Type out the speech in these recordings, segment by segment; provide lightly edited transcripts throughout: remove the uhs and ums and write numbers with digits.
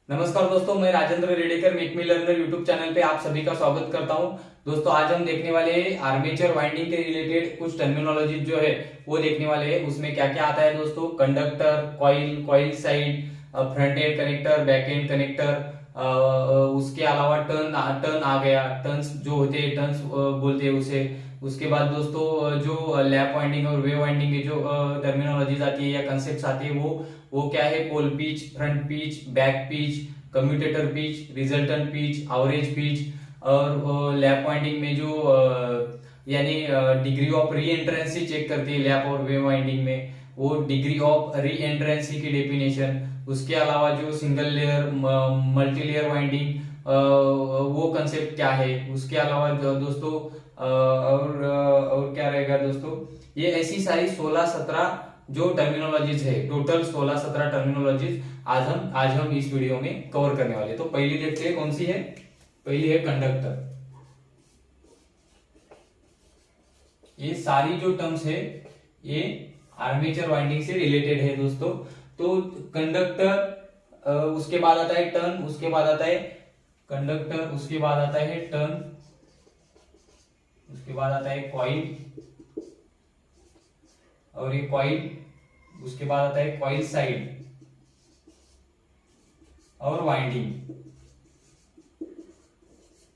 नमस्कार दोस्तों, मैं Rajendra Redekar make me learner YouTube channel पे आप सभी का स्वागत करता हूं। दोस्तों आज हम देखने वाले हैं आर्मेचर वाइंडिंग के रिलेटेड कुछ टर्मिनोलॉजी जो है वो देखने वाले हैं। उसमें क्या क्या आता है दोस्तों, conductor, coil, coil side, front end connector, back end connector, उसके अलावा टर्न टर्न आ गया, टर्न्स जो होते हैं टर्न्स बोलते हैं उसे। उसके बाद दोस्तों जो लैप वाइंडिंग और वेव वाइंडिंग की जो टर्मिनोलॉजीज आती है या कंसेप्ट आती है वो क्या है, pole pitch, front pitch, back pitch, commutator pitch, resultant pitch, average pitch. और लैप वाइंडिंग में जो यानी डिग्री ऑफ री एंट्रेंसी चेक करती है लैप और वेव वाइंडिंग में, वो डिग्री ऑफ री एंट्रेंसी की डेफिनेशन। उसके अलावा जो single layer multi layer winding, वो कंसेप्ट क्या है। उसके अलावा दोस्तों और क्या रहेगा दोस्तों, ये ऐसी सारी 16-17 जो टर्मिनोलॉजीज है, टोटल 16-17 टर्मिनोलॉजीज आज हम इस वीडियो में कवर करने वाले हैं। तो पहली देखते हैं कौन सी है। पहली है कंडक्टर। ये सारी जो टर्म्स है ये आर्मेचर वाइंडिंग से रिलेटेड है दोस्तों। तो कंडक्टर, उसके बाद आता है टर्न, उसके बाद आता है कंडक्टर, उसके बाद आता है टर्न, उसके बाद आता है कॉइल, और ये कॉइल, उसके बाद आता है कॉइल साइड और वाइंडिंग।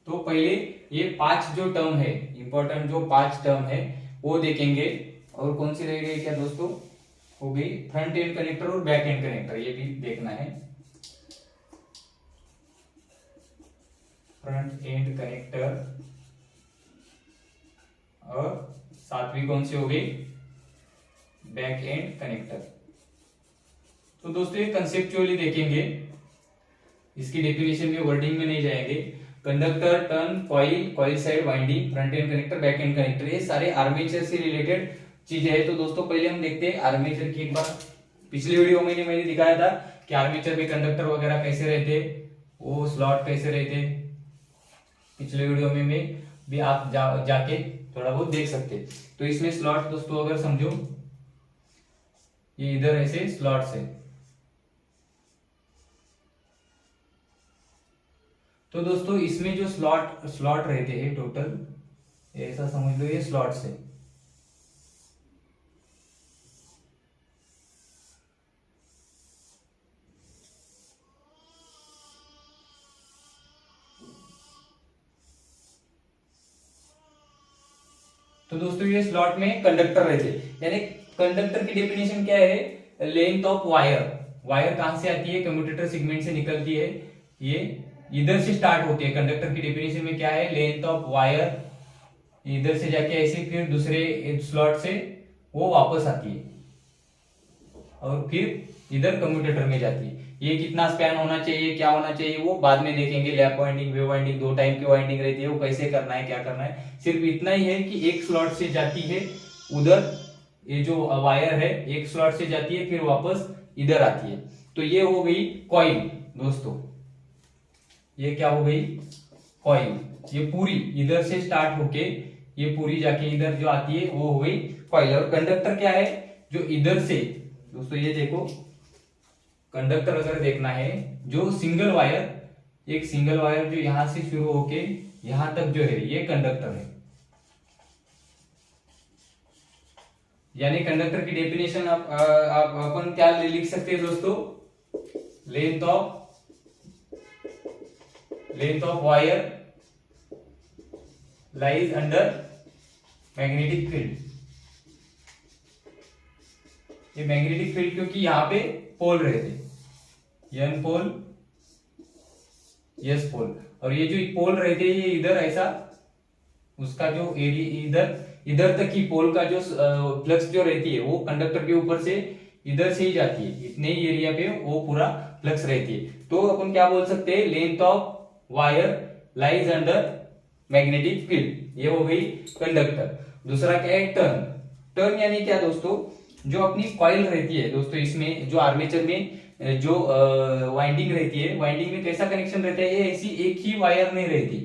तो पहले ये 5 जो टर्म है, इंपॉर्टेंट जो 5 टर्म है वो देखेंगे। और कौन सी रह गई क्या दोस्तों, हो गई फ्रंट एंड कनेक्टर और बैक एंड कनेक्टर, ये भी देखना है। फ्रंट एंड कनेक्टर और सातवीं कौन सी हो गई, बैक एंड कनेक्टर। तो दोस्तों ये कंसेप्चुअली देखेंगे, इसकी डेफिनेशन में वर्डिंग में नहीं जाएंगे। Conductor, turn, coil, coil side, winding, front end connector, back end connector, ये सारे आर्मेचर से रिलेटेड चीजें है। तो दोस्तों पहले हम देखते हैं आर्मेचर की। एक बार पिछले वीडियो में मैंने दिखाया था कि आर्मेचर में कंडक्टर वगैरह कैसे रहते, वो स्लॉट कैसे रहते। पिछले वीडियो में भी आप जाके थोड़ा बहुत देख सकते। तो इसमें स्लॉट दोस्तों अगर समझो, ये इधर ऐसे स्लॉट्स है। तो दोस्तों इसमें जो स्लॉट रहते हैं टोटल, ऐसा समझ लो ये स्लॉट्स है। तो दोस्तों ये स्लॉट में कंडक्टर रहते हैं, यानी कंडक्टर की डेफिनेशन क्या है, लेंथ ऑफ वायर। वायर कहां से आती है, कम्यूटेटर सेगमेंट से निकलती है, ये इधर से स्टार्ट होती है। कंडक्टर की डेफिनेशन में क्या है, लेंथ ऑफ वायर इधर से जाके ऐसे फिर दूसरे स्लॉट से वो वापस आती है और फिर इधर कम्यूटेटर में जाती है। ये कितना स्पैन होना चाहिए, क्या होना चाहिए, वो बाद में देखेंगे। Lap winding, wave winding, 2 type की वाइंडिंग रहती है, वो कैसे करना है, क्या करना है। सिर्फ इतना ही है कि एक स्लॉट से जाती है उधर, ये जो वायर है एक स्लॉट से जाती है फिर वापस इधर आती है। तो ये हो गई कॉइल दोस्तों, ये क्या हो गई, कॉइल। ये पूरी इधर से स्टार्ट होके ये पूरी जाके इधर जो आती है वो हो गई कॉइल। और कंडक्टर क्या है, जो इधर से दोस्तों, ये देखो कंडक्टर अगर देखना है, जो सिंगल वायर, एक सिंगल वायर जो यहां से शुरू होके यहां तक जो है ये कंडक्टर है। यानी कंडक्टर की डेफिनेशन आप अपन क्या लिख सकते हैं दोस्तों, length of wire lies under magnetic field. ये मैग्नेटिक फील्ड क्योंकि यहां पे पोल रहते, एन पोल, एस पोल, और ये जो पोल रहते हैं ये इधर ऐसा, उसका जो एरिया इधर तक की पोल का जो फ्लक्स जो रहती है वो कंडक्टर के ऊपर से इधर से ही जाती है, इतने ही एरिया पे वो पूरा फ्लक्स रहती है। तो अपन क्या बोल सकते हैं, length of wire lies under magnetic field, ये हो गई कंडक्टर। दूसरा क्या है, टर्न। टर्न यानी क्या दोस्तों, जो अपनी कॉइल रहती है दोस्तों, इसमें जो आर्मेचर में जो वाइंडिंग रहती है, वाइंडिंग में कैसा कनेक्शन रहता है, ये ऐसी एक ही वायर नहीं रहती,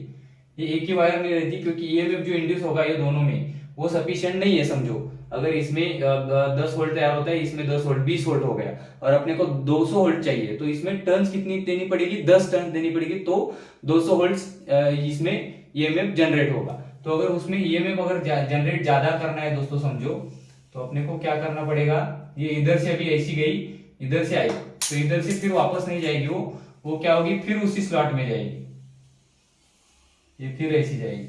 ये एक ही वायर नहीं रहती, क्योंकि ईएमएफ जो इंड्यूस होगा ये दोनों में वो सफिशिएंट नहीं है समझो। अगर इसमें 10 वोल्ट तैयार होता है, इसमें 10 वोल्ट 20 वोल्ट हो गया, और अपने को 200 वोल्ट चाहिए, तो इसमें टर्न्स कितनी देनी पड़ेगी, 10 टर्न देनी पड़ेगी, तो 200 वोल्ट इसमें ईएमएफ जनरेट होगा। तो अगर उसमें ईएमएफ अगर जनरेट ज्यादा करना है दोस्तों समझो, तो अपने को क्या करना पड़ेगा, ये इधर से अभी ऐसी गई, इधर से आई, तो इधर से फिर वापस नहीं जाएगी, वो क्या होगी, फिर उसी स्लॉट में जाएगी, ये फिर ऐसी जाएगी,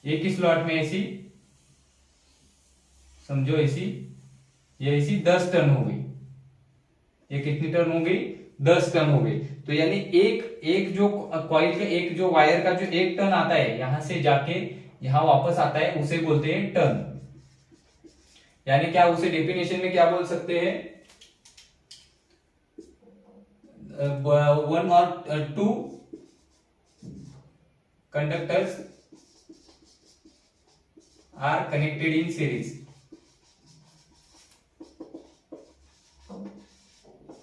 एक ही स्लॉट में ऐसी समझो, ऐसी ये ऐसी 10 टर्न हो गई, ये कितनी टर्न हो गई, 10 टर्न हो गई। तो यानी एक जो कॉइल का एक जो वायर का जो एक टर्न आता है, यहां से जाके यहां वापस आता है, उसे बोलते हैं टर्न। यानी क्या, उसे डेफिनेशन में क्या बोल सकते हैं, 1 और 2 conductors are connected in series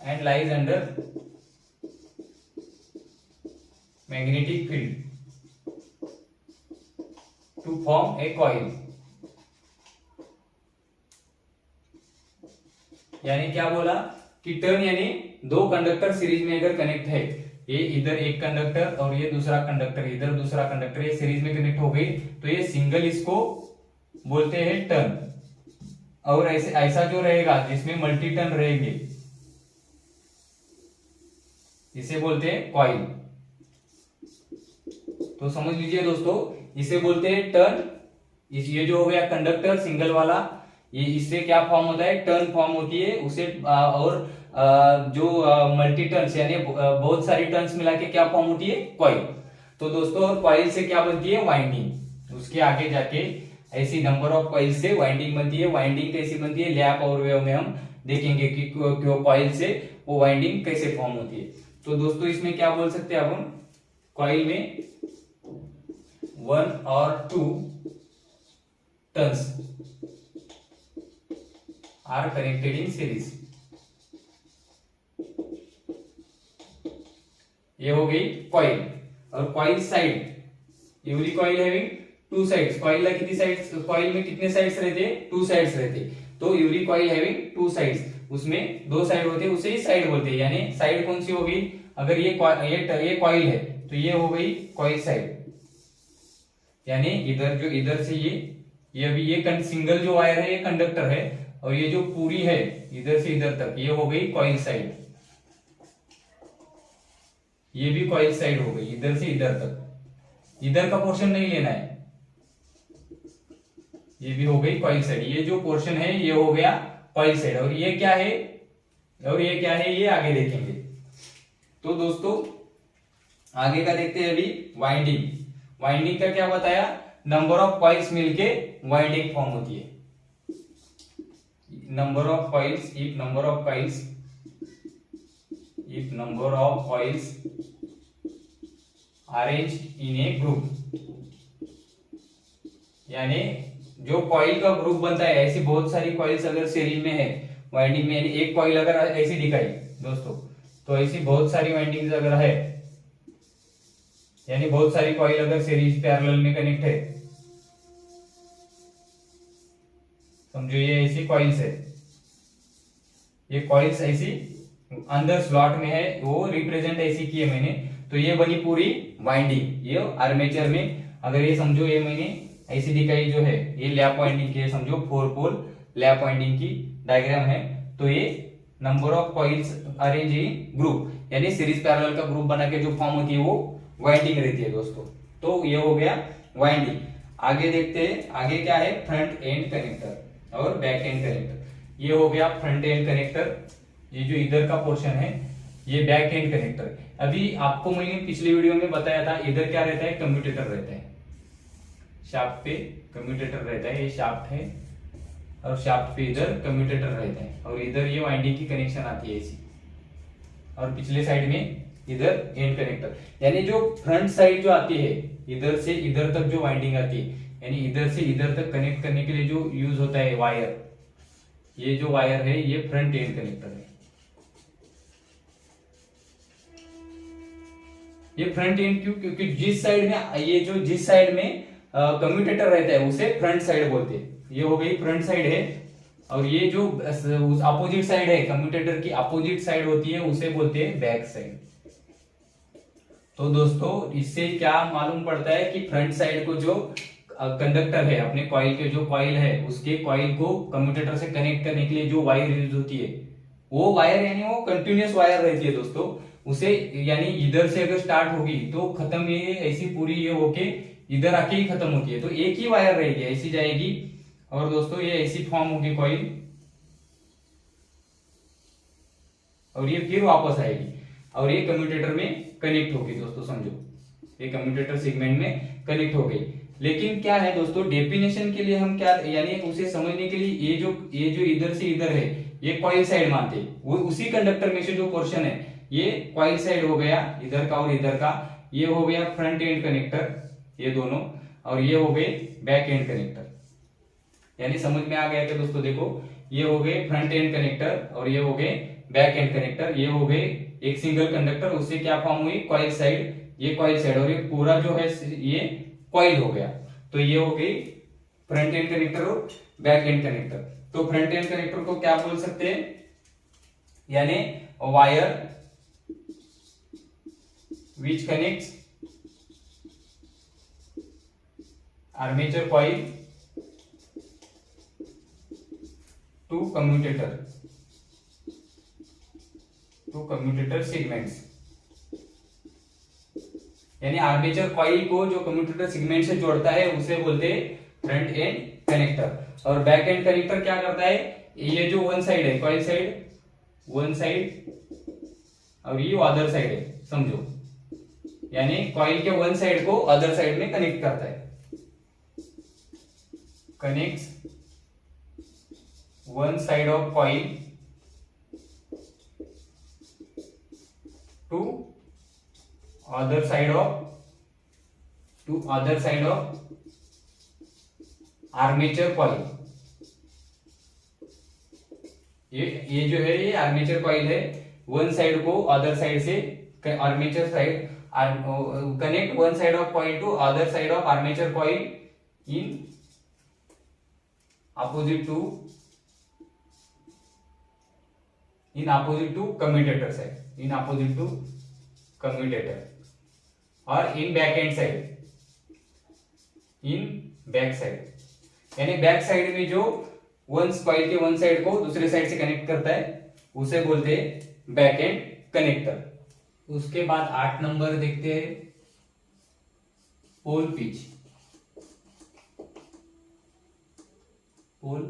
and lies under magnetic field to form a coil। यानी क्या बोला कि टर्न यानी दो कंडक्टर सीरीज में अगर कनेक्ट है, ये इधर एक कंडक्टर और ये दूसरा कंडक्टर, इधर दूसरा कंडक्टर, ये सीरीज में कनेक्ट हो गई, तो ये सिंगल इसको बोलते हैं टर्न। और ऐसा जो रहेगा जिसमें मल्टी टर्न रहेंगे, इसे बोलते हैं कॉइल। तो समझ लीजिए दोस्तों, इसे बोलते हैं टर्न। ये जो हो गया कंडक्टर सिंगल वाला, ये इससे क्या फॉर्म होता है, टर्न फॉर्म होती है उसे, और जो मल्टी टर्न्स यानी बहुत सारी टर्न्स मिला के क्या फॉर्म होती है, कॉइल। तो दोस्तों, और कॉइल से क्या बनती है, वाइंडिंग। उसके आगे जाके ऐसी नंबर ऑफ कॉइल से वाइंडिंग बनती है। वाइंडिंग कैसी बनती है, लैप और वेव में हम देखेंगे कि कॉइल से वो वाइंडिंग कैसे फॉर्म होती है। तो दोस्तों, इसमें क्या बोल सकते हैं अपन, कॉइल में 1 और 2 turns are connected in series. ये हो गई कॉइल। और coil side, every coil having 2 sides. Coil ला कितनी साइड्स, कॉइल में कितने साइड्स रहते, 2 साइड्स रहते। तो एवरी कॉइल हैविंग 2 साइड्स, उसमें 2 साइड होते हैं, उसे ही साइड बोलते हैं। यानी साइड कौन सी होगी, अगर ये कॉइल है तो ये हो गई कॉइल साइड। यानी इधर जो इधर से ये अभी ये सिंगल जो वायर है ये कंडक्टर है, और ये जो पूरी है इधर से इधर तक, ये हो गई कॉइल साइड। ये भी कॉइल साइड हो गई, इधर से इधर तक। इधर का पोर्शन नहीं लेना है, ये भी हो गई कॉइल साइड। ये जो पोर्शन है ये हो गया कॉइल साइड। और ये क्या है, ये आगे देखेंगे। तो दोस्तों, आगे का देखते हैं अभी, वाइंडिंग। वाइंडिंग का क्या बताया, नंबर ऑफ कॉइल्स मिलके वाइंडिंग फॉर्म होती है। Number of coils, if number of coils arrange in A group. यानी जो कॉइल का ग्रुप बनता है, ऐसी बहुत सारी कॉइल्स अगर सीरीज में है वाइंडिंग में, यानी एक कॉइल अगर ऐसी दिखाई दोस्तों, तो ऐसी बहुत सारी वाइंडिंग्स अगर है, यानी बहुत सारी कॉइल अगर सीरीज पैरेलल में कनेक्ट है, समझो ये ऐसी कॉइल्स है, ये कॉइल्स ऐसी अंदर स्लॉट में है, वो रिप्रेजेंट ऐसी की है मैंने। तो ये बनी पूरी वाइंडिंग। ये आर्मेचर में अगर ये समझो, ये मैंने ऐसी दिखाई जो है, ये लैप वाइंडिंग की है, समझो 4 पोल लैप वाइंडिंग की डायग्राम है। तो ये number of coils arrange in group, यानी सीरीज पैरेलल का ग्रुप बना के जो फॉर्म होती है वो वाइंडिंग रहती है दोस्तों। तो ये हो गया वाइंडिंग। आगे देखते हैं, आगे क्या है, फ्रंट एंड कनेक्टर और बैक एंड कनेक्टर। ये हो गया फ्रंट एंड कनेक्टर, ये जो इधर का पोर्शन है ये बैक एंड कनेक्टर। अभी आपको मैंने पिछले वीडियो में बताया था, इधर क्या रहता है, कम्यूटेटर रहता है, शाफ्ट पे कम्यूटेटर रहता है, ये शाफ्ट है और शाफ्ट पे इधर कम्यूटेटर रहता है, और इधर ये वाइंडिंग की कनेक्शन आती है ऐसी, और पिछले साइड में इधर एंड कनेक्टर। यानी जो फ्रंट साइड जो आती है, इधर से इधर तक जो वाइंडिंग आती है, यानी इधर से इधर तक कनेक्ट करने के लिए जो यूज होता है वायर, ये जो वायर है ये फ्रंट एंड कनेक्टर है। ये फ्रंट एंड क्यों, क्योंकि जिस साइड में जिस साइड में कम्यूटेटर रहता है उसे फ्रंट साइड बोलते हैं। ये हो गई फ्रंट साइड है, और ये जो अपोजिट साइड है, कम्यूटेटर की अपोजिट साइड होती है, उसे बोलते हैं बैक साइड। तो दोस्तों इससे क्या मालूम पड़ता है कि फ्रंट साइड को जो कंडक्टर है, अपने कॉइल के जो कॉइल है, उसके कॉइल को कम्यूटेटर से कनेक्ट करने के लिए जो वायर यूज होती है, वो वायर यानी वो कंटिन्यूअस वायर रहती है दोस्तों। उसे यानी इधर से अगर स्टार्ट होगी तो खत्म ये ऐसी पूरी ये होके इधर आके ही खत्म होती है, तो एक ही वायर रहेगी, ऐसी जाएगी। और दोस्तों ये ऐसी फॉर्म होगी कॉइल, और ये फिर वापस आएगी और ये कम्यूटेटर में कनेक्ट होगी। दोस्तों समझो, ये कम्यूटेटर सेगमेंट में कनेक्ट हो गई। लेकिन क्या है दोस्तों, डेफिनेशन के लिए हम क्या, यानी उसे समझने के लिए ये जो इधर से इधर है, ये कॉइल साइड मानते हैं। वो उसी कंडक्टर में से जो पोर्शन है, ये कॉइल साइड हो गया, इधर का और इधर का। ये हो गया फ्रंट एंड कनेक्टर, ये दोनों, और ये हो गए बैक एंड कनेक्टर। यानी समझ में आ गया क्या दोस्तों? देखो, ये हो गए फ्रंट एंड कनेक्टर और ये हो गए बैक एंड कनेक्टर। ये हो गए एक सिंगल कंडक्टर, उससे क्या फॉर्म हुई, कॉइल साइड। ये कॉइल साइड और ये पूरा जो है ये कॉइल हो गया। तो ये हो गई फ्रंट एंड कनेक्टर और बैक एंड कनेक्टर। तो फ्रंट एंड कनेक्टर को क्या बोल सकते हैं, यानी wire which connects armature coil to commutator segments. यानी आर्मेचर कॉइल को जो कम्यूटेटर सेगमेंट से जोड़ता है उसे बोलते हैं फ्रंट एंड कनेक्टर। और बैक एंड कनेक्टर क्या करता है, ये जो वन साइड है, कॉइल साइड वन साइड और ये अदर साइड है, समझो। यानी कॉइल के वन साइड को अदर साइड में कनेक्ट करता है, connects one side of coil to other side of armature coil. ये जो है, ये आर्मेचर कॉइल है, वन साइड को अदर साइड से, armature side connect one side of coil to other side of armature coil in opposite to commutator side, in opposite to commutator. और in back end side, in back side, यानी back side में जो one coil के one side को दूसरे side से connect करता है उसे बोलते हैं बैक एंड कनेक्टर। उसके बाद 8 नंबर देखते हैं, पोल पिच। पोल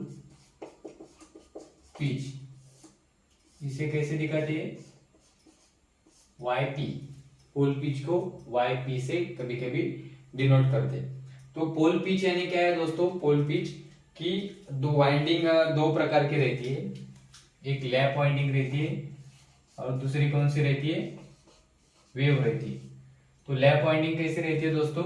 पिच इसे कैसे दिखाते हैं, YP। पोल पिच को YP से कभी कभी डिनोट करते हैं। तो पोल पिच यानी क्या है दोस्तों, पोल पिच की दो वाइंडिंग दो प्रकार की रहती है, एक लैप वाइंडिंग रहती है और दूसरी कौन सी रहती है, वेव रहती है। तो लैप वाइंडिंग कैसे रहती है दोस्तों,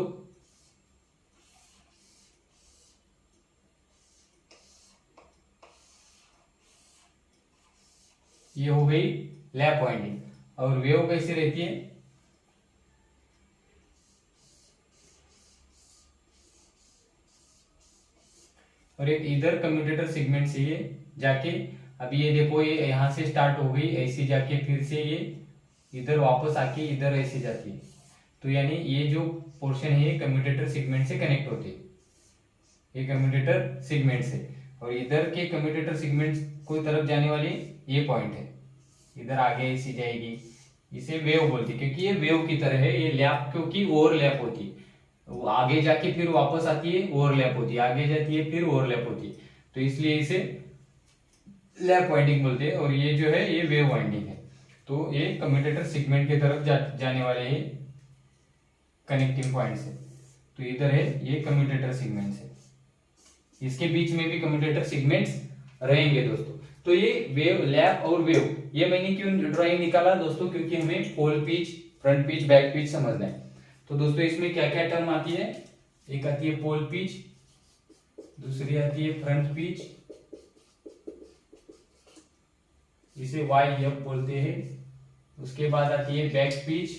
ये हो गई लैप वाइंडिंग। और वेव कैसे रहती है, और एक इधर कम्यूटेटर सेगमेंट से ये जाके, अभी ये देखो, ये यहां से स्टार्ट हो गई, ऐसी जाके फिर से ये इधर वापस आके इधर ऐसे जाती है। तो यानी ये जो पोर्शन है ये कम्यूटेटर सेगमेंट से कनेक्ट होती है, ये कम्यूटेटर सेगमेंट से। और इधर के कम्यूटेटर सेगमेंट को तरफ जाने वाली ये पॉइंट है, इधर आगे ऐसी जाएगी, इसे वेव बोलती है, क्योंकि ये वेव की तरह है। ये लैप क्योंकि ओवरलैप होती है, वो आगे जाके फिर वापस आती है, ओवरलैप होती है, आगे जाती है फिर ओवरलैप होती है, तो इसलिए इसे लैप वाइंडिंग बोलते हैं। और ये जो है ये वेव वाइंडिंग है। तो ये कम्यूटेटर सेगमेंट की तरफ जाने वाले ये कनेक्टिंग पॉइंट है। तो इधर है ये कम्यूटेटर सेगमेंट है, इसके बीच में भी कम्यूटेटर सेगमेंट्स रहेंगे दोस्तों। तो ये वेव, लैप और वेव, ये मैंने क्यों ड्राइंग निकाला दोस्तों, क्योंकि हमें pole pitch, front pitch, back pitch समझना है। तो दोस्तों इसमें क्या क्या टर्म आती है, एक आती है पोल पिच, दूसरी आती है फ्रंट पिच, इसे YF बोलते हैं। उसके बाद आती है बैक पिच,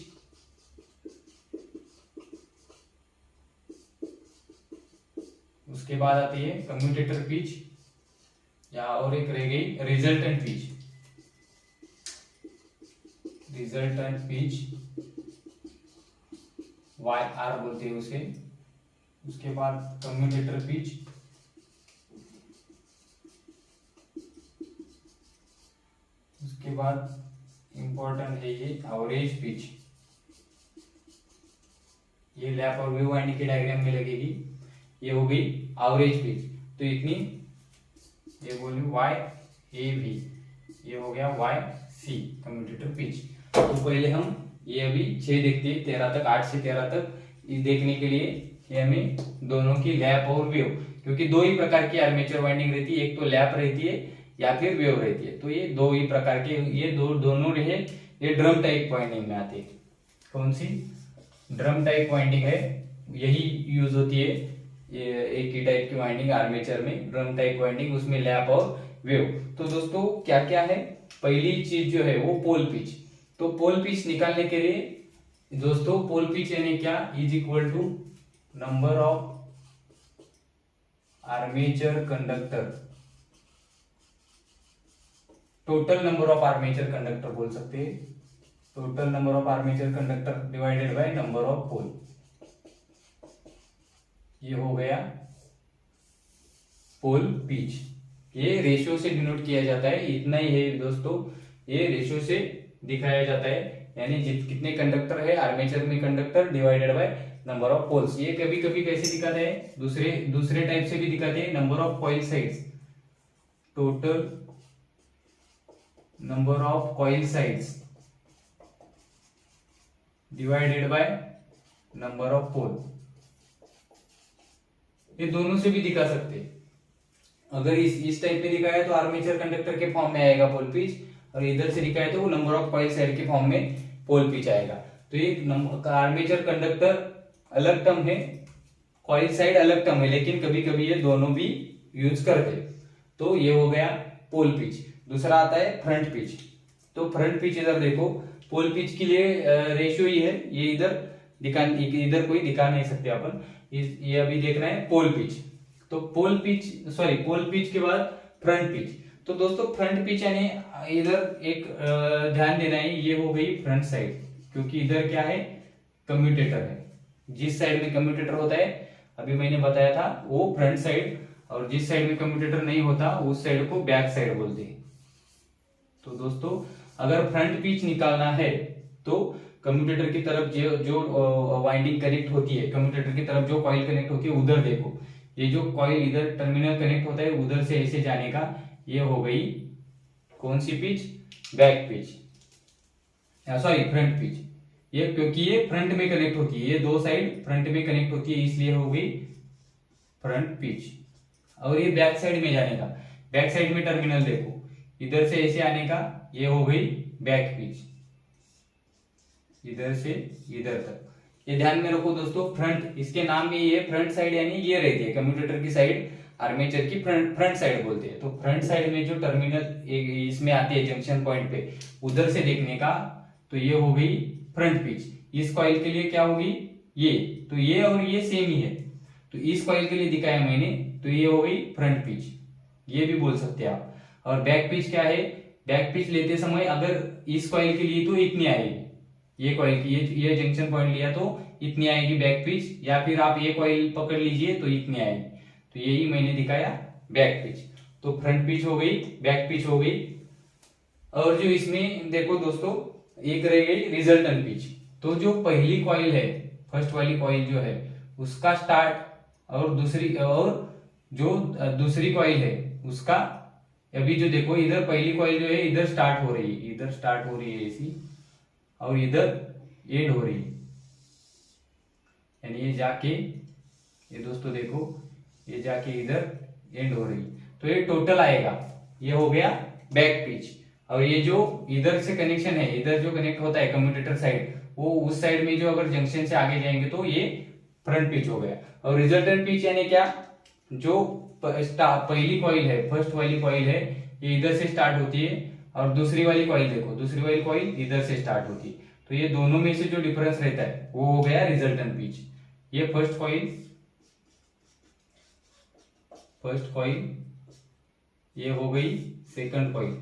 उसके बाद आती है कम्यूटेटर पिच, यहाँ और एक रह गई resultant pitch. Resultant pitch YR बोलते हैं उसे। उसके बाद कम्यूटेटर पिच, उसके बाद इंपॉर्टेंट है ये एवरेज पिच। ये लैप और वेव वाइंडिंग के डायग्राम में लगेगी। ये हो गई एवरेज पिच। तो इतनी ये बोली YAV, ये हो गया YC कम्यूटेटर पिच। तो पहले हम ये अभी 6 देखते हैं, 13 तक, 8 से 13 तक। इस देखने के लिए ये हमें दोनों की लैप और वेव, क्योंकि दो ही प्रकार की आर्मेचर वाइंडिंग रहती है, एक तो लैप रहती है या फिर वेव रहती है। तो ये दो ही प्रकार के, ये दोनों रहे, ये ड्रम टाइप वाइंडिंग में आते हैं। कौन सी? ड्रम टाइप वाइंडिंग है, यही यूज होती है। ये एक ही टाइप की वाइंडिंग आर्मेचर में, ड्रम टाइप वाइंडिंग, उसमें लैप और वेव। तो दोस्तों क्या क्या है? पहली चीज जो है वो पोल पिच। तो पोल पिच निकालने के लिए दोस्तों, पोल पिच यानी क्या? Is equal to number of armature conductor, total number of armature conductor बोल सकते हैं, total number of armature conductor divided by number of pole. ये हो गया पोल पिच। ये रेशियो से डिनोट किया जाता है, इतना ही है दोस्तों, ये रेशियो से दिखाया जाता है, यानी कितने कंडक्टर है आर्मेचर में conductor divided by number of poles. ये कभी कभी कैसे दिखाते हैं? दूसरे टाइप से भी दिखाते हैं, number of coil sides, total number of coil sides divided by number of pole. ये दोनों से भी दिखा सकते हैं। अगर इस टाइप में दिखाया तो आर्मेचर कंडक्टर के फॉर्म में आएगा पोल पिच, और इधर से दिखाया तो वो नंबर ऑफ कॉइल साइड के फॉर्म में पोल पिच आएगा। तो ये आर्मेचर कंडक्टर अलग टर्म है, कॉइल साइड अलग टर्म है, लेकिन कभी कभी ये दोनों भी यूज करते। तो ये हो गया पोल पिच। दूसरा आता है फ्रंट पिच। तो फ्रंट पिच इधर देखो, पोल पिच के लिए रेशियो ही है, ये इधर कोई दिखा नहीं सकते अपन। ये अभी देखना है पोल पिच। तो पोल पिच के बाद फ्रंट पिच। तो दोस्तों फ्रंट पिच यानी इधर एक ध्यान देना है, ये हो गई फ्रंट साइड, क्योंकि इधर क्या है? कम्यूटेटर है। जिस साइड में कम्यूटेटर होता है, अभी मैंने बताया था, वो फ्रंट साइड, और जिस साइड में कम्यूटेटर नहीं होता उस साइड को बैक साइड बोलते हैं। तो दोस्तों अगर फ्रंट पिच निकालना है तो कम्यूटेटर की तरफ जो वाइंडिंग कनेक्ट होती है, कम्यूटेटर की तरफ जो कॉइल कनेक्ट होती है उधर देखो, ये जो कॉइल इधर टर्मिनल कनेक्ट होता है उधर से ऐसे जाने का, ये हो गई कौन सी pitch? Back pitch, sorry front pitch. ये क्योंकि ये फ्रंट में कनेक्ट होती है, ये दो साइड फ्रंट में कनेक्ट होती है, इसलिए हो गई फ्रंट पिच। और ये बैक साइड में जाने का, बैक साइड में टर्मिनल देखो, इधर से ऐसे आने का, ये हो गई बैक पिच, इधर से इधर तक। ये ध्यान में रखो दोस्तों, फ्रंट, इसके नाम में ये फ्रंट साइड यानी ये रहती है कम्यूटेटर की साइड, आर्मेचर की फ्रंट साइड बोलते हैं। तो फ्रंट साइड में जो टर्मिनल इसमें आती है जंक्शन पॉइंट पे, उधर से देखने का, तो ये हो गई फ्रंट पिच। इस कॉइल के लिए क्या होगी? ये, तो ये और ये सेम ही है, तो इस कॉइल के लिए दिखाया मैंने, तो ये हो गई फ्रंट पिच, ये भी बोल सकते हैं आप। और बैक पिच क्या है? बैक पिच लेते समय अगर इस कॉइल के लिए तो इतनी आएगी, ये कॉइल की ये जंक्शन पॉइंट लिया तो इतनी आएगी बैक पिच, या फिर आप ये कॉइल पकड़ लीजिए तो इतनी आएगी। तो यही मैंने दिखाया बैक पिच। तो फ्रंट पिच हो गई, बैक पिच हो गई। और जो इसमें देखो दोस्तों, एक रह गई रिजल्टेंट पिच। तो जो पहली कॉइल है, फर्स्ट वाली कॉइल जो है, उसका स्टार्ट, और जो दूसरी कॉइल है उसका, अभी जो देखो इधर पहली कॉइल जो है इधर स्टार्ट हो रही है, इधर स्टार्ट हो रही है ऐसी, और इधर एंड हो रही है, यानी ये जाके, ये दोस्तों देखो, ये जाके इधर एंड हो रही है। तो ये टोटल आएगा, ये हो गया बैक पिच। और ये जो इधर से कनेक्शन है, इधर जो कनेक्ट होता है कम्यूटेटर साइड, वो उस साइड में जो अगर जंक्शन से आगे जाएंगे तो ये फ्रंट पिच हो गया। और रिजल्टेंट पिच यानी क्या? जो पहली कॉइल है, फर्स्ट वाली कॉइल है, ये इधर से स्टार्ट होती है, और दूसरी वाली कॉइल देखो, दूसरी वाली कॉइल इधर से स्टार्ट होती है, तो ये दोनों में से जो डिफरेंस रहता है वो हो गया रिजल्टेंट पिच। ये फर्स्ट कॉइल, ये हो गई सेकंड कॉइल।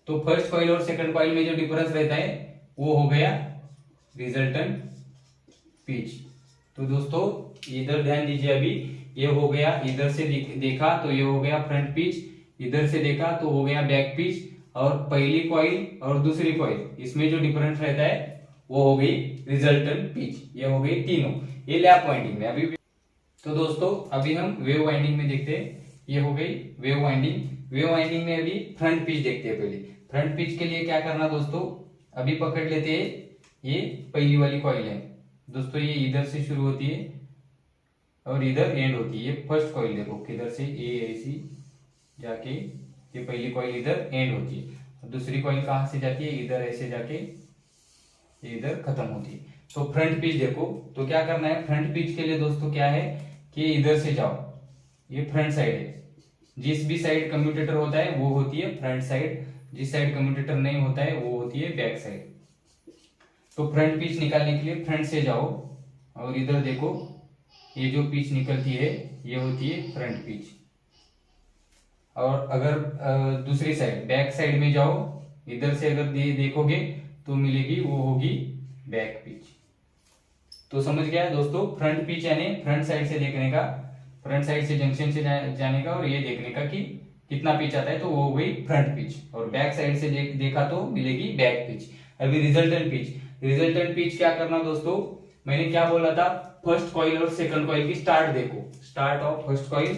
तो फर्स्ट कॉइल और सेकंड कॉइल में जो डिफरेंस रहता है वो हो गया रिजल्टेंट पिच। तो दोस्तों इधर ध्यान दीजिए, अभी ये हो गया, इधर से देखा तो ये हो गया फ्रंट पिच, इधर से देखा तो हो गया बैक पिच, और पहली कॉइल और दूसरी कॉइल इसमें जो डिफरेंस रहता है वो हो गई रिजल्टेंट पिच। ये हो गई तीनों, ये लैप वाइंडिंग में। अभी तो दोस्तों अभी हम वेव वाइंडिंग में देखते हैं। ये हो गई वेव वाइंडिंग। वेव वाइंडिंग में अभी फ्रंट पिच देखते हैं। पहले फ्रंट पिच के लिए क्या करना दोस्तों, अभी पकड़ लेते हैं, ये पहली वाली कॉइल है दोस्तों, ये इधर से शुरू होती है और इधर एंड होती है। ये फर्स्ट कॉइल देखो किधर से ए ऐसी जाके ये पहली कॉइल इधर एंड होती है, दूसरी कॉइल कहां से जाती है, इधर ऐसे जाके ये इधर खत्म होती है। तो फ्रंट पिच देखो, तो क्या करना है फ्रंट पिच के लिए दोस्तों, क्या है कि इधर से जाओ, ये फ्रंट साइड है, जिस भी साइड कम्यूटेटर होता है वो होती है फ्रंट साइड, जिस साइड कम्यूटेटर नहीं होता है वो होती है बैक साइड। तो फ्रंट पिच निकालने के लिए फ्रंट से जाओ और इधर देखो, ये जो पिच निकलती है ये होती है फ्रंट पिच। और अगर दूसरी साइड बैक साइड में जाओ, इधर से अगर देखोगे तो मिलेगी वो होगी बैक पिच। तो समझ गया दोस्तों, फ्रंट पिच यानी फ्रंट साइड से देखने का, फ्रंट साइड से जंक्शन से जाने का और ये देखने का कि कितना पिच आता है, तो वो हो गई फ्रंट पिच। और बैक साइड से देखा तो मिलेगी बैक पिच। अभी रिजल्टेंट पिच, रिजल्टेंट पिच क्या करना दोस्तों, मैंने क्या बोला था, फर्स्ट कॉइल और सेकंड कॉइल की स्टार्ट देखो, start of first coil,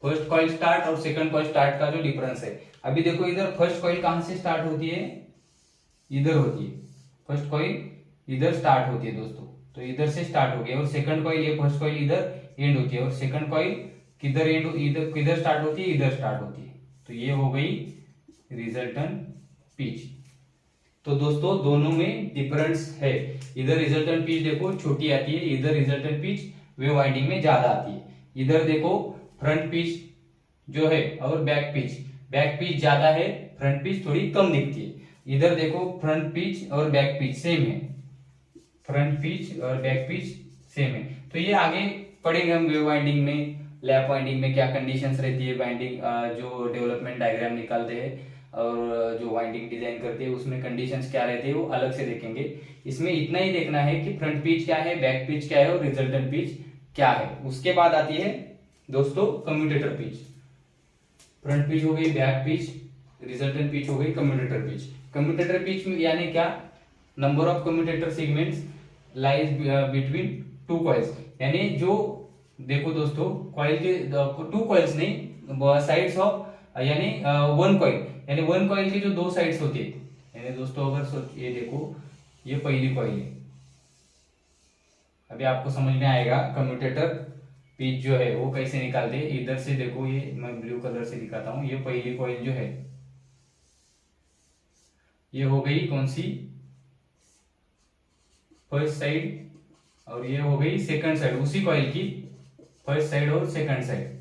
first coil start और सेकंड कॉइल स्टार्ट का जो डिफरेंस है। अभी देखो इधर फर्स्ट कॉइल कहां से स्टार्ट होती है, इधर होती है, फर्स्ट कॉइल इधर स्टार्ट होती है दोस्तों, तो इधर से स्टार्ट हो गया। और सेकंड कॉइल, ये फर्स्ट कॉइल इधर एंड होती है, और सेकंड कॉइल किधर एंड, इधर किधर स्टार्ट होती है, इधर स्टार्ट होती है। तो ये हो गई रिजल्टेंट पिच। तो दोस्तों दोनों में डिफरेंस है, इधर रिजल्टेंट पिच देखो छोटी आती है, इधर रिजल्टेंट पिच वेव वाइंडिंग में ज्यादा आती है। इधर देखो फ्रंट पिच जो है और बैक पिच ज्यादा है, फ्रंट पिच थोड़ी कम दिखती है। इधर देखो फ्रंट पिच और बैक पिच सेम है, फ्रंट पिच और बैक पिच सेम है। तो ये आगे पढ़ेंगे हम वेव वाइंडिंग में, लैप वाइंडिंग में क्या कंडीशंस रहती है, वाइंडिंग जो डेवलपमेंट डायग्राम निकालते हैं और जो वाइंडिंग डिजाइन करते हैं उसमें कंडीशंस क्या रहते हैं वो अलग से देखेंगे। इसमें इतना ही देखना है कि फ्रंट पिच क्या है, बैक पिच क्या है और रिजल्टेंट पिच क्या है। उसके बाद आती है दोस्तों कम्यूटेटर पिच। फ्रंट पिच हो गई, बैक पिच, रिजल्टेंट पिच हो गई कम्यूटेटर पिच। कम्यूटेटर पिच में यानी क्या, number of commutator segments lies between two coils, यानी जो देखो दोस्तों कॉइल के टू कॉइल्स नहीं, साइड्स ऑफ यानी वन कॉइल, यानी वन कॉइल की जो दो साइड्स होती है, यानी दोस्तों अगर ये देखो ये पहली कॉइल है, अभी आपको समझ में आएगा कम्यूटेटर पिच जो है वो कैसे निकालते हैं। इधर से देखो, ये मैं ब्लू कलर से दिखाता हूं, ये पहली कॉइल जो है ये हो गई कौन सी, फर्स्ट साइड, और ये हो गई सेकंड साइड उसी कॉइल की, फर्स्ट साइड और सेकंड साइड।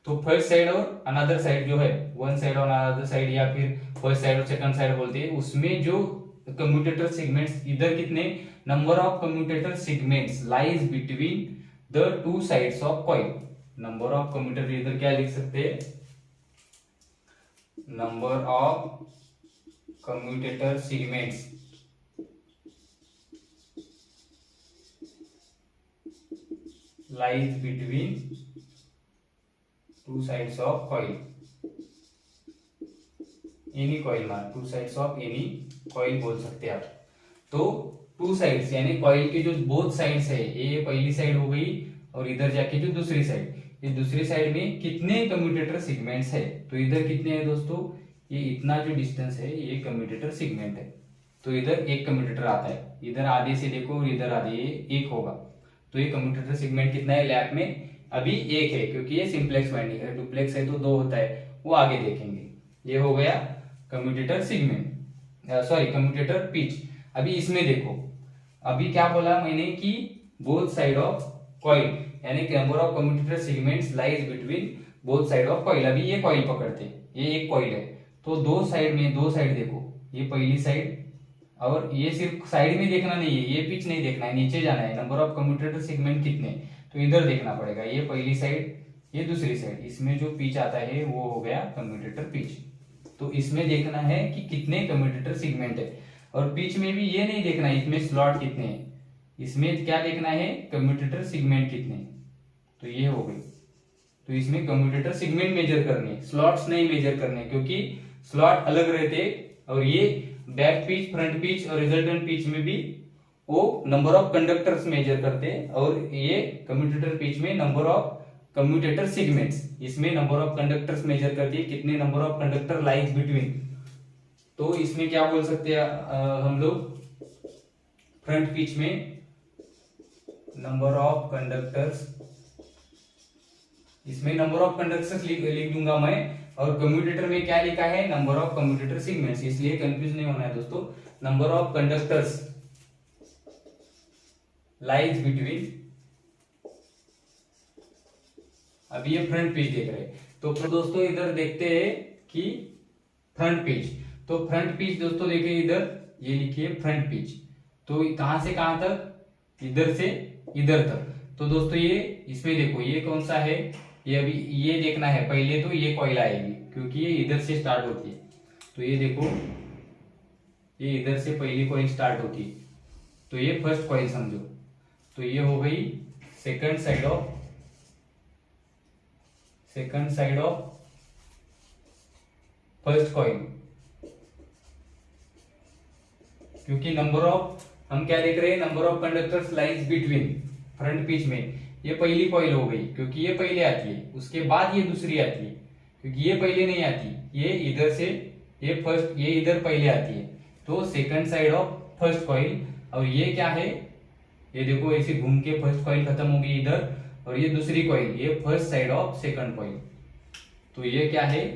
तो फर्स्ट साइड और अनदर साइड जो है, वन साइड और अनदर साइड या फिर फर्स्ट साइड और सेकंड साइड बोलते हैं, उसमें जो कम्यूटेटर सेगमेंट्स, इधर कितने, number of commutator segments lies between the two sides of coil. Number of commutator इधर क्या लिख सकते हैं, number of commutator segments lies between two sides of coil, any coil मार, two sides of any coil बोल सकते हैं आप। तो टू साइड्स यानी कॉइल की जो बोथ साइड्स है, ये पहली साइड हो गई और इधर जाके जो दूसरी साइड, ये दूसरी साइड में कितने कम्यूटेटर सेगमेंट्स है, तो इधर कितने हैं दोस्तों, ये इतना जो डिस्टेंस है ये कम्यूटेटर सेगमेंट है। तो इधर एक कम्यूटेटर आता है, इधर आधे से देखो और इधर आधे, ये एक होगा। तो ये कम्यूटेटर सेगमेंट कितना है लैप में, अभी एक है क्योंकि ये सिंप्लेक्स वाइंडिंग है, डुप्लेक्स है तो दो होता है, वो आगे देखेंगे। ये हो गया commutator segment, sorry commutator pitch. अभी इसमें देखो, अभी क्या बोला मैंने कि बोथ साइड ऑफ कॉइल, यानी number of commutator segments lies between both side of coil. अभी ये कॉइल पकड़ते, ये एक कॉइल है, तो दो साइड में, दो साइड देखो, ये पहली साइड, और ये सिर्फ साइड में देखना नहीं है, ये पिच नहीं देखना है, नीचे जाना है। नंबर ऑफ कम्यूटेटर सेगमेंट कितने, तो इधर देखना पड़ेगा, ये पहली साइड ये दूसरी साइड, इसमें जो पिच आता है वो हो गया कम्यूटेटर पिच। तो इसमें देखना है कि कितने कम्यूटेटर सेगमेंट है, और पिच में भी ये नहीं देखना है इसमें स्लॉट कितने हैं, इसमें क्या देखना है कम्यूटेटर सेगमेंट कितने हैं। तो ये हो गई, तो इसमें कम्यूटेटर सेगमेंट मेजर करने, स्लॉट्स नहीं मेजर करने, क्योंकि स्लॉट अलग रहते और ये बैक पिच फ्रंट पिच और रिजल्टेंट पिच में भी वो नंबर ऑफ कंडक्टर्स मेजर करते हैं, और ये कम्यूटेटर पिच में नंबर ऑफ कम्यूटेटर सेगमेंट्स, इसमें नंबर ऑफ कंडक्टर्स मेजर करती है, कितने number of conductor lies between. तो इसमें क्या बोल सकते हैं हम लोग, फ्रंट पिच में नंबर ऑफ कंडक्टर्स, इसमें नंबर ऑफ कंडक्टर्स लिख दूंगा मैं, और कम्यूटेटर में क्या लिखा है नंबर ऑफ कम्यूटेटर सेगमेंट्स, इसलिए कंफ्यूज नहीं होना है दोस्तों। Number of conductors lies between, अभी ये फ्रंट पिच देख रहे हैं, तो दोस्तों इधर देखते हैं कि फ्रंट पिच, तो फ्रंट पिच दोस्तों देखिए इधर ये लिखिए फ्रंट पिच, तो कहां से कहां तक, इधर से इधर तक। तो दोस्तों ये इसमें देखो ये कौन सा है, ये अभी ये देखना है, पहले तो ये कॉइल आएगी क्योंकि ये इधर से स्टार्ट होती है, तो ये देखो ये इधर से पहली कॉइल स्टार्ट होती है, तो ये फर्स्ट कॉइल समझो, तो ये हो गई second side of first coil, क्योंकि नंबर ऑफ हम क्या देख रहे हैं number of conductors lies between, front pitch में ये पहली कॉइल हो गई क्योंकि ये पहले आती है, उसके बाद ये दूसरी आती है क्योंकि ये पहले नहीं आती, ये इधर से ये फर्स्ट, ये इधर पहले आती है, तो second side of first coil. और ये क्या है, ये देखो ऐसे घूम के फर्स्ट कॉइल खत्म होगी इधर, और ये दूसरी कॉइल, ये first side of second coil, तो ये क्या है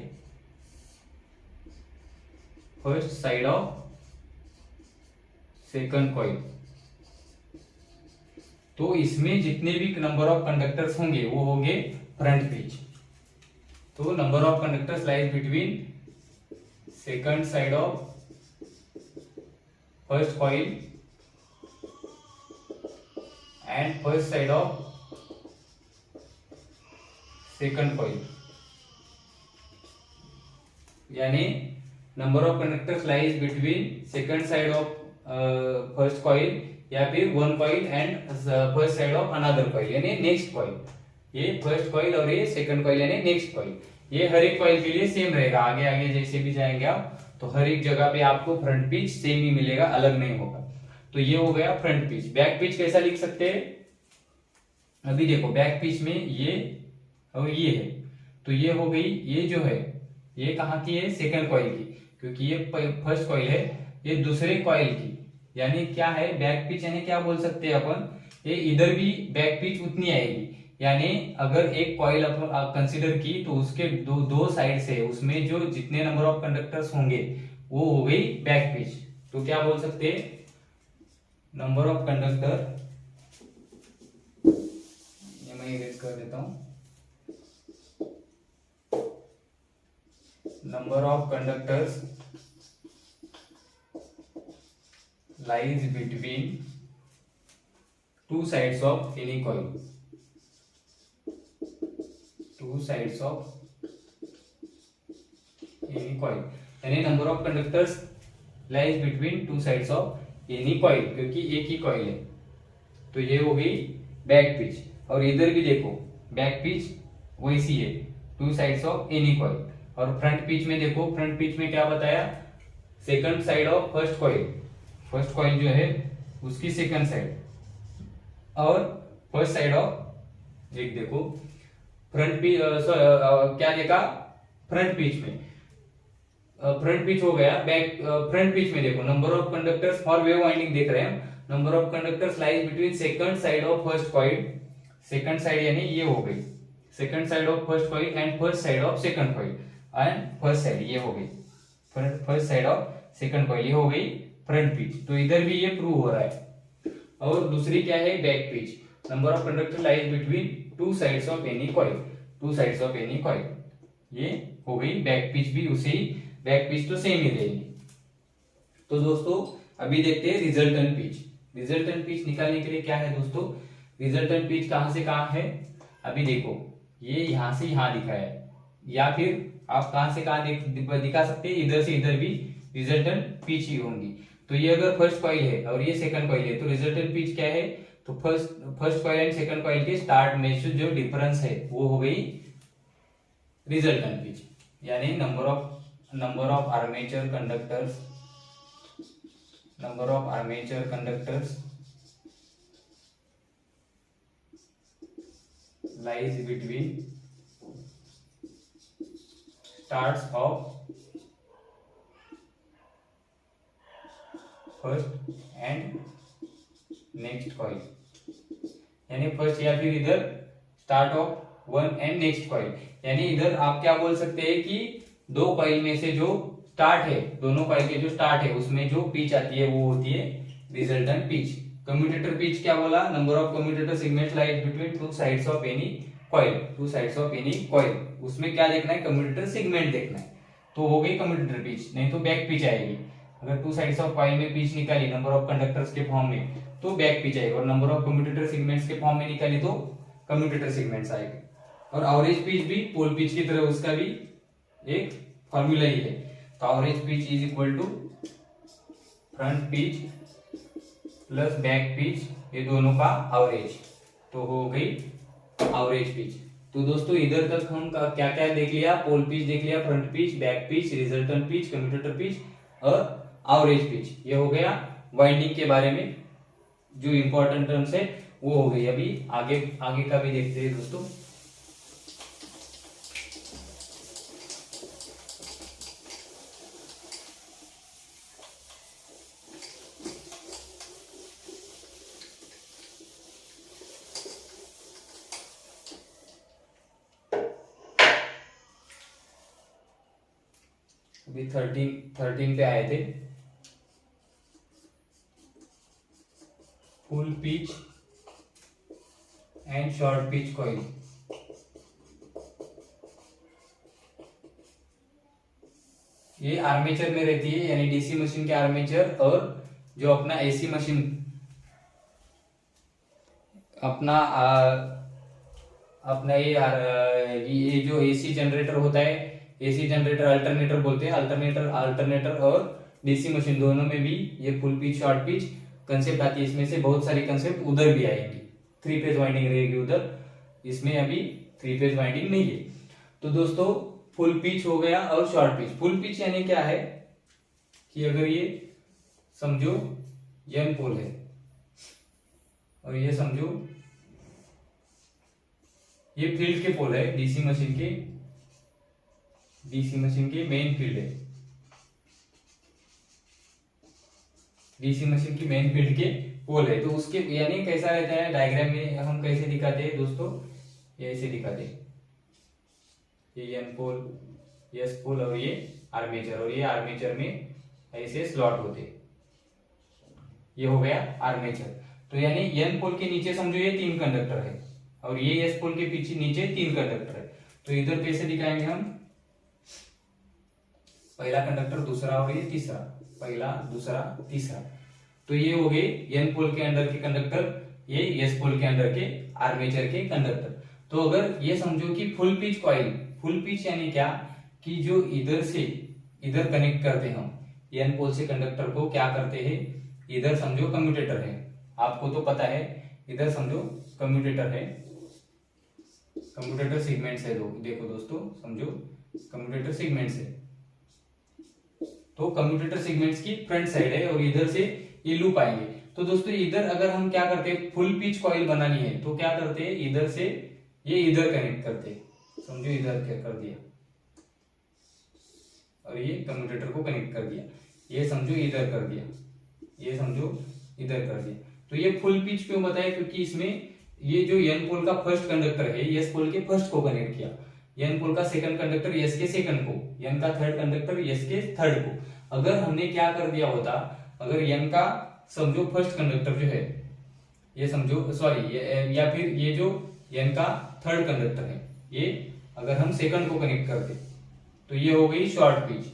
first side of second coil. तो इसमें जितने भी नंबर ऑफ कंडक्टर्स होंगे वो होंगे फ्रंट पिच। तो number of conductors lies between second side of first coil and first side of second coil, यानी number of conductors lies between second side of first coil या फिर one coil and first side of another coil, यानी next coil. ये first coil और ये second coil यानी next coil, ये हर एक कॉइल के लिए सेम रहेगा, आगे आगे जैसे भी जाएंगे आप तो हर एक जगह पे आपको फ्रंट पिच सेम ही मिलेगा, अलग नहीं होगा। तो ये हो गया फ्रंट पिच। बैक पिच कैसा लिख सकते हैं, अभी देखो बैक पिच में ये और ये है, तो ये हो गई, ये जो है ये कहाँ की है सेकंड कॉइल की, क्योंकि ये फर्स्ट कॉइल है, ये दूसरे कॉइल की, यानी क्या है बैक पिच, यानी क्या बोल सकते हैं अपन, ये इधर भी बैक पिच उतनी आएगी, यानी अगर एक कॉइल आप कंसीडर की तो उसके दो साइड से उसमें जो जितने नंबर ऑफ कंडक्टर्स होंगे वो हो गई बैक पिच। तो क्या बोल सकते हैं नंबर ऑफ कंडक्टर, ये मैं इरेज कर देता हूं, number of conductors lies between two sides of any coil, two sides of any coil, यानी number of conductors lies between two sides of any coil, क्योंकि एक ही कॉइल है। तो ये हो गई बैक पिच, और इधर भी देखो बैक पिच वैसी है, two sides of any coil. और फ्रंट पिच में देखो, फ्रंट पिच में क्या बताया, second side of first coil, first coil जो है उसकी सेकंड साइड, और फर्स्ट साइड ऑफ, एक देखो फ्रंट पिच, क्या देखा फ्रंट पिच में, फ्रंट पिच हो गया। बैक फ्रंट पिच में देखो number of conductors for wave winding देख रहे हैं, number of conductors lies between second side of first coil, second side यानी ये हो गई second side of first coil and first side of second coil, and first side ये हो गई first side of second coil, ये हो गई फ्रंट पिच। तो इधर भी ये प्रूव हो रहा है। और दूसरी क्या है back pitch, number of conductor lies between two sides of any coil, two sides of any coil, ये हो गई बैक पिच भी उसी, बैक पिच तो सेम ही रहेगी। तो दोस्तों अभी देखते हैं रिजल्टेंट पिच। रिजल्टेंट पिच निकालने के लिए क्या है दोस्तों, रिजल्टेंट पिच कहाँ से कहाँ है, अभी देखो ये यहाँ से यहाँ दिखा है, या फिर आप कहाँ से कहाँ दिखा सकते हैं, इधर से इधर भी रिजल्टेंट पिच ही होंगी। तो ये अगर फर्स्ट कॉइल है और ये सेकंड कॉइल है तो रिजल्टेंट पिच क्या है, तो first coil and second coil के स्टार्ट में जो डिफरेंस है वो हो गई रिजल्टेंट पिच, यानी number of armature conductors lies between starts of first and next coil, यानी फर्स्ट या फिर इधर start of one and next coil, यानी इधर आप क्या बोल सकते हैं कि दो कॉइल में से जो स्टार्ट है, दोनों कॉइल के जो स्टार्ट है उसमें जो पिच आती है वो होती है रिजल्टेंट पिच। कम्यूटेटर पिच क्या बोला, number of commutator segments lies between two sides of any coil, उसमें क्या देखना है, कम्यूटेटर सेगमेंट देखना है, तो हो गई कम्यूटेटर पिच, नहीं तो बैक पिच आएगी। अगर टू साइड्स ऑफ कॉइल में पिच निकाली नंबर ऑफ कंडक्टर्स के फॉर्म में तो बैक पिच आएगी, और नंबर ऑफ कम्यूटेटर सेगमेंट्स के फॉर्म में निकाली तो कम्यूटेटर सेगमेंट्स आएगी। और एवरेज पिच भी पोल पिच की तरह उसका भी एक फॉर्मूला ही है, तो average pitch is equal to front pitch plus back pitch, ये दोनों का एवरेज, तो हो गई एवरेज पिच। तो दोस्तों इधर तक हम क्या क्या देख लिया, पोल पिच देख लिया, front pitch, back pitch, resultant pitch, commutator pitch और एवरेज पिच, ये हो गया वाइंडिंग के बारे में जो इंपॉर्टेंट टर्म्स है वो हो गई। अभी आगे आगे का भी देखते हैं दोस्तों। अभी 13 पे आए थे, full pitch and short pitch coil. ये आर्मेचर में रहती है, यानी डीसी मशीन के आर्मेचर, और जो अपना एसी मशीन अपना ये जो एसी जनरेटर होता है, एसी जनरेटर अल्टरनेटर बोलते हैं, अल्टरनेटर और डीसी मशीन दोनों में भी ये full pitch short pitch concept आती है। इसमें से बहुत सारी कंसेप्ट उधर भी आएंगी, 3 फेज वाइंडिंग रहेगी उधर, इसमें अभी 3 फेज वाइंडिंग नहीं है। तो दोस्तों फुल पिच हो गया और शॉर्ट पिच। फुल पिच यानी क्या है कि अगर ये समझो एन पोल है और ये समझो ये फील्ड के पोल है, डीसी मशीन के मेन फील्ड है, डीसी मशीन की मेन फील्ड के पोल है। तो उसके यानी कैसा रहता है, डायग्राम में हम कैसे दिखाते हैं दोस्तों, ये ऐसे दिखाते हैं, ये एन पोल, एस पोल और ये आर्मेचर, और ये आर्मेचर में ऐसे स्लॉट होते, ये हो गया आर्मेचर। तो यानी एन पोल के नीचे समझो ये 3 कंडक्टर है और ये एस पोल के पीछे नीचे 3 कंडक्टर है। तो इधर कैसे दिखाएंगे हम, पहला कंडक्टर, दूसरा और ये तीसरा, पहला दूसरा तीसरा। तो ये हो गए एन पोल के अंदर के कंडक्टर, ये एस पोल के अंदर के आर्मेचर के कंडक्टर। तो अगर ये समझो कि full pitch coil, full pitch यानी क्या कि जो इधर से इधर कनेक्ट करते हैं हम एन पोल से कंडक्टर को, क्या करते हैं, इधर समझो कम्यूटेटर है, आपको तो पता है, इधर समझो कम्यूटेटर है, कम्यूटेटर सेगमेंट्स है, देखो दोस्तों समझो कम्यूटेटर सेगमेंट्स है। तो कम्यूटेटर सेगमेंट्स की फ्रंट साइड है और इधर से ये लूप आएंगे। तो दोस्तों इधर अगर हम क्या करते हैं, फुल पिच कॉइल बनानी है तो क्या करते हैं, इधर से ये इधर कनेक्ट करते हैं, समझो इधर कर दिया और ये कम्यूटेटर को कनेक्ट कर दिया, ये समझो इधर कर दिया, ये समझो इधर कर दिया। तो ये फुल पिच क्यों बताया, क्योंकि इसमें ये जो एन पोल का फर्स्ट कंडक्टर है एस पोल के फर्स्ट को कनेक्ट किया, एन पोल का सेकंड कंडक्टर एस के सेकंड को, एन का थर्ड कंडक्टर एस के थर्ड को। अगर हमने क्या कर दिया होता, अगर एन का समझो फर्स्ट कंडक्टर जो है ये समझो सॉरी या फिर ये जो एन का थर्ड कंडक्टर है ये अगर हम सेकंड को कनेक्ट करते तो ये हो गई शॉर्ट पिच,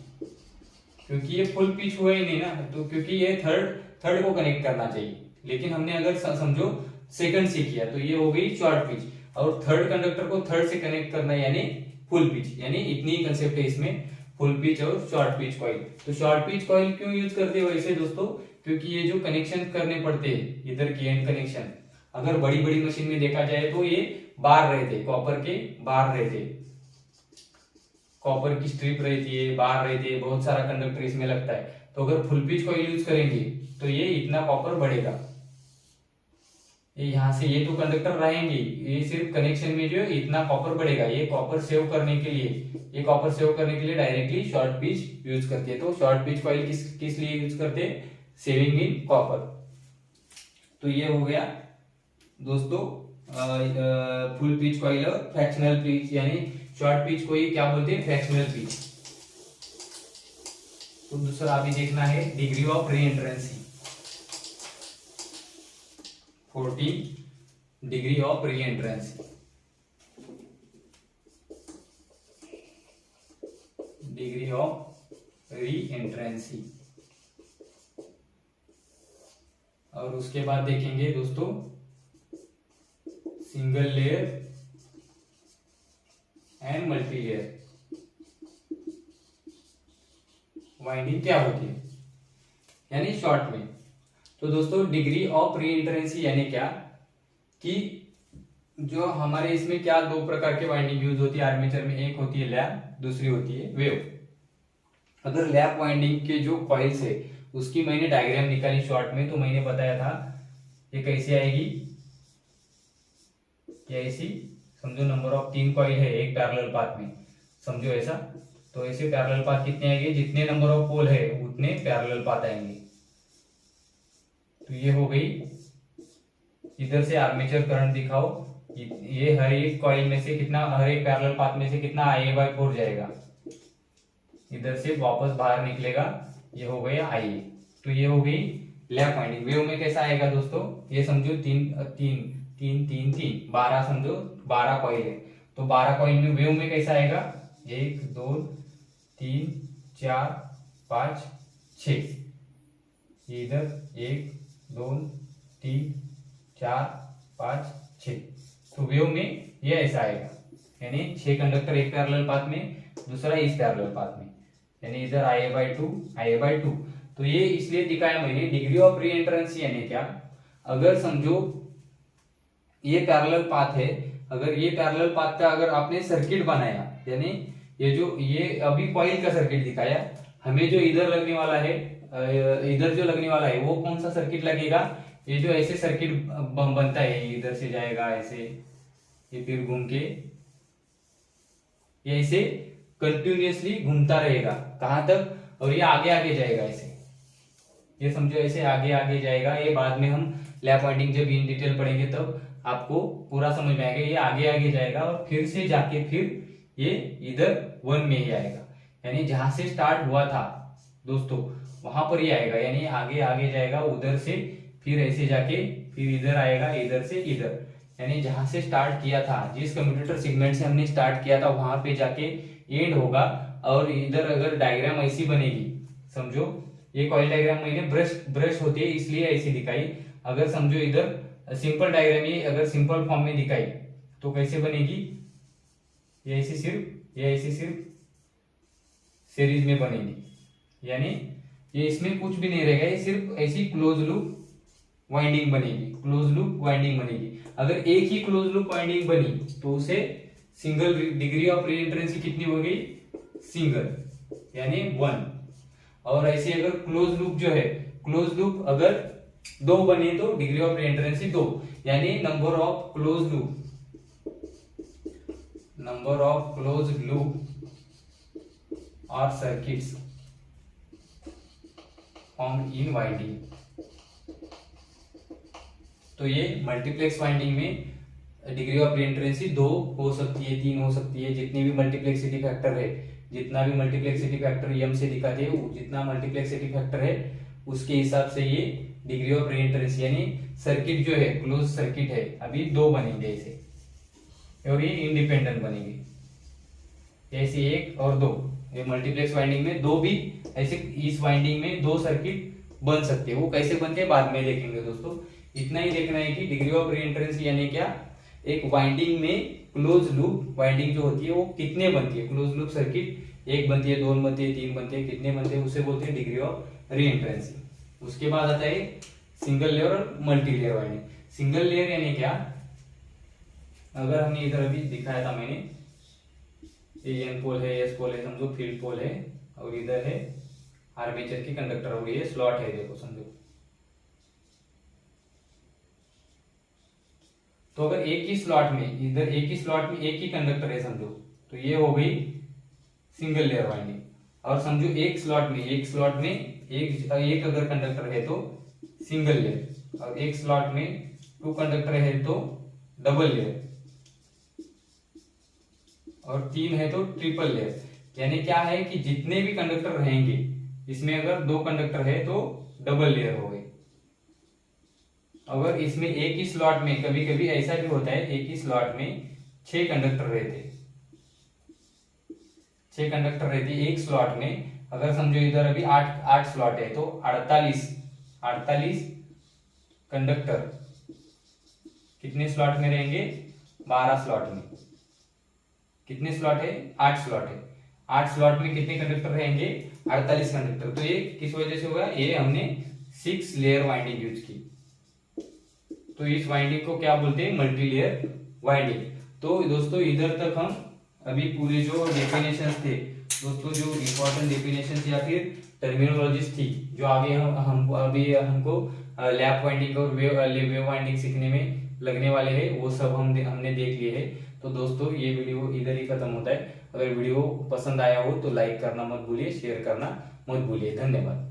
क्योंकि ये फुल पिच हुआ ही नहीं ना, तो क्योंकि ये थर्ड को कनेक्ट करना चाहिए। लेकिन हमने अगर समझो सेकंड से किया तो ये हो गई शॉर्ट पिच, और थर्ड कंडक्टर को थर्ड से कनेक्ट करना यानी फुल पिच, यानी इतनी ही कंसेप्ट है इसमें, फुल पिच और शॉर्ट पिच कॉइल। तो शॉर्ट पिच कॉइल क्यों यूज करते हैं वैसे दोस्तों, क्योंकि ये जो कनेक्शन करने पड़ते हैं इधर की एंड कनेक्शन, अगर बड़ी बड़ी मशीन में देखा जाए तो ये बार रहते, कॉपर के बार रहते, कॉपर की स्ट्रिप रहती है, बार रहती है, बहुत सारा कंडक्टर इसमें लगता है। तो अगर फुल पिच कॉइल यूज करेंगे तो ये इतना कॉपर बढ़ेगा, ये यहाँ से ये तो कंडक्टर रहेंगे, ये सिर्फ कनेक्शन में जो है इतना कॉपर बढ़ेगा। ये कॉपर सेव करने के लिए, ये कॉपर सेव करने के लिए डायरेक्टली शॉर्ट पिच यूज करते हैं। तो शॉर्ट पिच कॉइल किस लिए यूज करते हैं, सेविंग इन कॉपर। तो ये हो गया दोस्तों फुल पिच कॉइल और फ्रैक्शनल पिच, यानी शॉर्ट पिच को ये क्या बोलते हैं, फ्रैक्शनल पिच। तो दूसरा अभी देखना है डिग्री ऑफ री एंट्रेंसी, 14 डिग्री ऑफ री एंट्रेंसी, डिग्री ऑफ री एंट्रेंसी। और उसके बाद देखेंगे दोस्तों single layer and multi layer winding क्या होती है, यानी शॉर्ट में। तो दोस्तों डिग्री ऑफ री एंट्रेंसी यानी क्या, कि जो हमारे इसमें क्या दो प्रकार के वाइंडिंग यूज होती है आर्मेचर में, एक होती है लैप, दूसरी होती है वेव। अगर लैप वाइंडिंग के जो कॉइल्स है उसकी मैंने डायग्राम निकाली शॉर्ट में, तो मैंने बताया था ये कैसे आएगी, ये ऐसी समझो नंबर ऑफ 3 कॉइल है एक पैरेलल पाथ में, समझो ऐसा। तो ऐसे पैरेलल पाथ कितने आएंगे, जितने नंबर ऑफ पोल है उतने पैरेलल पाथ आएंगे। तो ये हो गई, इधर से आर्मेचर करंट दिखाओ, ये हर एक कॉइल में से कितना, हर एक पैरेलल पाथ में से कितना Ia/4 जाएगा, इधर से वापस बाहर निकलेगा, ये हो गया Ia। तो ये हो गई लैप वाइंडिंग। वेव में कैसा आएगा दोस्तों, ये समझो 12 समझो 12 कॉइल है, तो 12 कॉइल में वेव में कैसा आएगा, 1 2 3 4 5 6, ये इधर 1 2 3 4 5 6। तो वेव में ये ऐसा आएगा, यानी 6 कंडक्टर एक पैरेलल पाथ में, दूसरा इस पैरेलल पाथ में, यानी इधर Ia/2। तो ये इसलिए दिखाया मैंने डिग्री ऑफ री एंट्रेंसी यानी क्या, अगर समझो ये पैरेलल पाथ है, अगर ये पैरेलल पाथ का अगर आपने सर्किट बनाया, यानी ये अभी कॉइल का सर्किट दिखाया, हमें जो इधर लगने वाला है, इधर जो लगने वाला है वो कौन सा सर्किट लगेगा, ये जो ऐसे सर्किट बनता है, इधर से जाएगा ऐसे, ये फिर घूम के ये ऐसे कंटिन्यूअसली घूमता रहेगा, कहां तक, और ये आगे आगे जाएगा ऐसे, ये समझो ऐसे आगे आगे जाएगा। ये बाद में हम लैप वाइंडिंग जब इन डिटेल पढ़ेंगे तब आपको पूरा समझ में आएगा। ये आगे आगे जाएगा और फिर से जाके फिर ये इधर 1 में ही आएगा, यानी जहां से स्टार्ट हुआ था दोस्तों वहां पर ही आएगा, यानी आगे आगे जाएगा उधर से, फिर ऐसे जाके फिर इधर आएगा, इधर से इधर, यानी जहां से स्टार्ट किया था, जिस कम्यूटेटर सेगमेंट से हमने स्टार्ट किया था वहां पे जाके एंड होगा। और इधर अगर डायग्राम ऐसी बनेगी, समझो ये कॉइल डायग्राम मैंने ब्रश होती है इसलिए ऐसी दिखाई, अगर समझो इधर सिंपल डायग्राम ये अगर सिंपल फॉर्म में दिखाई तो कैसे बनेगी, ये ऐसी सिर्फ सीरीज में बनेगी, यानी ये इसमें कुछ भी नहीं रहेगा, ये सिर्फ ऐसी क्लोज लूप वाइंडिंग बनेगी, क्लोज लूप वाइंडिंग बनेगी। अगर एक ही क्लोज लूप वाइंडिंग बनी तो उसे सिंगल डिग्री ऑफ री एंट्रेंसी कितनी हो गई, सिंगल, यानी 1। और ऐसे अगर क्लोज लूप जो है, क्लोज लूप अगर 2 बने तो डिग्री ऑफ री एंट्रेंसी 2, यानी नंबर ऑफ क्लोज लूप और सर्किट्स फॉर्म्ड इन वाइंडिंग। तो ये मल्टीप्लेक्स वाइंडिंग में डिग्री ऑफ री एंट्रेंसी 2 हो सकती है, 3 हो सकती है, जितनी भी मल्टीप्लेक्सिटी फैक्टर है, जितना भी मल्टीप्लेक्सिटी फैक्टर m से दिखाते हैं, जितना मल्टीप्लेक्सिटी फैक्टर है उसके हिसाब से ये डिग्री ऑफ री एंट्रेंसी, यानी सर्किट जो है क्लोज सर्किट है, अभी 2 बनेंगे ऐसे, और ये इंडिपेंडेंट बनेंगे, ऐसे 1 और 2। ये मल्टीप्लेक्स वाइंडिंग में 2 भी ऐसे, इस वाइंडिंग में 2 सर्किट बन सकते हैं, वो कैसे बनते हैं बाद में देखेंगे दोस्तों। इतना ही देखना है कि डिग्री ऑफ रीएंट्रेंसी यानी क्या, एक वाइंडिंग में क्लोज लूप वाइंडिंग जो होती है वो कितने बनती है, क्लोज लूप सर्किट 1 बनती है, 2 बनती है, 3 बनती है, कितने बनते हैं उसे बोलते हैं डिग्री ऑफ रीएंट्रेंसी। उसके बाद आता है सिंगल लेयर और multi layer winding. Single layer यानी क्या, अगर हमने इधर अभी दिखाया था मैंने, ये एन पोल है, एस पोल है, समझो फील्ड पोल है, और इधर है आर्मेचर की कंडक्टर, और ये स्लॉट है, देखो समझो। तो अगर एक ही स्लॉट में, इधर एक ही स्लॉट में एक ही कंडक्टर है समझो, तो ये हो गई सिंगल लेयर वाइंडिंग। और समझो एक स्लॉट में एक अगर कंडक्टर है तो सिंगल लेयर, और एक स्लॉट में 2 कंडक्टर है तो डबल लेयर, और 3 है तो ट्रिपल लेयर। यानी क्या है कि जितने भी कंडक्टर रहेंगे इसमें अगर 2 कंडक्टर है तो डबल लेयर हो गए। अगर इसमें एक ही स्लॉट में, कभी कभी ऐसा भी होता है एक ही स्लॉट में 6 कंडक्टर रहते, 6 कंडक्टर रहते एक स्लॉट में। अगर समझो इधर अभी 8 स्लॉट है तो 48 कंडक्टर कितने स्लॉट में रहेंगे, 12 स्लॉट में। कितने स्लॉट है, 8 स्लॉट है, 8 स्लॉट में कितने कंडक्टर रहेंगे, 48 कंडक्टर। तो ये किस वजह से हुआ, ये हमने 6 लेयर वाइंडिंग यूज की, तो इस वाइंडिंग को क्या बोलते हैं, मल्टी लेयर वाइंडिंग। तो दोस्तों इधर तक हम अभी पूरे जो डेफिनेशंस थे दोस्तों, जो इंपॉर्टेंट डेफिनेशंस या फिर टर्मिनोलॉजीज थी, जो आगे हमको लैप वाइंडिंग और वेव वाइंडिंग सीखने में लगने वाले हैं, वो सब हमने देख लिए हैं। तो दोस्तों ये वीडियो इधर ही खत्म होता है। अगर वीडियो पसंद आया हो तो लाइक करना मत भूलिए, शेयर करना मत भूलिए। धन्यवाद।